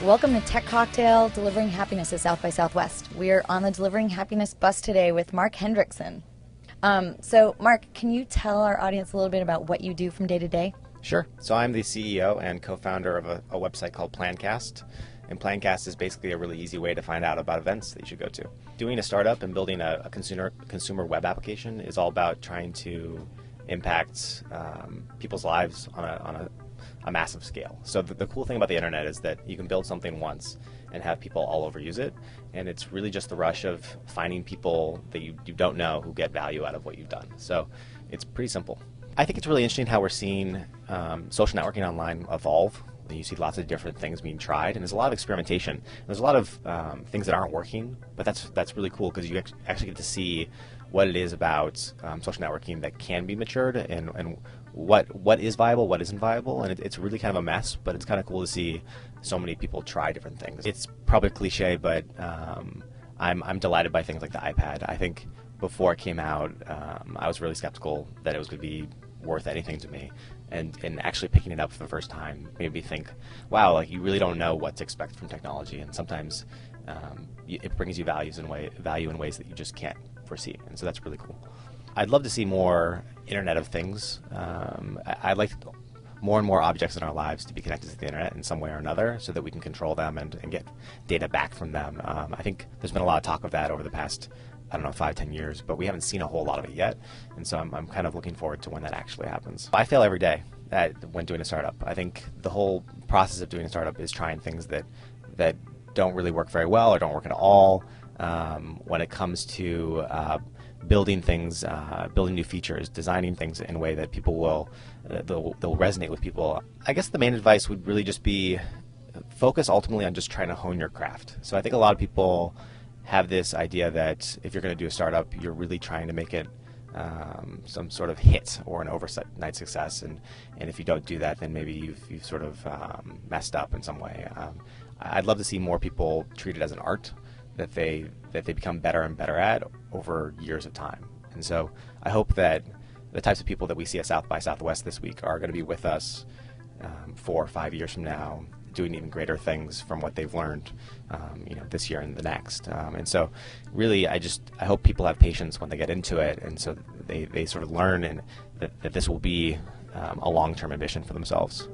Welcome to Tech Cocktail, Delivering Happiness at South by Southwest. We're on the Delivering Happiness bus today with Mark Hendrickson. So, Mark, can you tell our audience a little bit about what you do from day to day? Sure. So I'm the CEO and co-founder of a website called Plancast. And Plancast is basically a really easy way to find out about events that you should go to. Doing a startup and building a consumer web application is all about trying to impact people's lives on a massive scale. So the cool thing about the internet is that you can build something once and have people all over use it, and it's really just the rush of finding people that you don't know who get value out of what you've done. So it's pretty simple. I think it's really interesting how we're seeing social networking online evolve. You see lots of different things being tried, and there's a lot of experimentation. There's a lot of things that aren't working, but that's really cool because you actually get to see what it is about social networking that can be matured, and what is viable, what isn't viable, and it's really kind of a mess, but it's kind of cool to see so many people try different things. It's probably cliche, but I'm delighted by things like the iPad. I think before it came out, I was really skeptical that it was going to be worth anything to me, and actually picking it up for the first time made me think, wow, like you really don't know what to expect from technology, and sometimes it brings you value in ways that you just can't foresee, and so that's really cool. I'd love to see more Internet of Things. I'd like more and more objects in our lives to be connected to the internet in some way or another so that we can control them and get data back from them. I think there's been a lot of talk of that over the past, 5-10 years, but we haven't seen a whole lot of it yet, and so I'm kind of looking forward to when that actually happens. I fail every day when doing a startup. I think the whole process of doing a startup is trying things that don't really work very well or don't work at all. When it comes to building things, building new features, designing things in a way that people they'll resonate with people. I guess the main advice would really just be focus ultimately on just trying to hone your craft. So I think a lot of people have this idea that if you're going to do a startup, you're really trying to make it some sort of hit or an overnight success, and if you don't do that, then maybe you've sort of messed up in some way. I'd love to see more people treat it as an art that they become better and better at over years of time. And so I hope that the types of people that we see at South by Southwest this week are going to be with us 4 or 5 years from now, doing even greater things from what they've learned, this year and the next. And so really, I hope people have patience when they get into it, and so they sort of learn and that this will be a long-term ambition for themselves.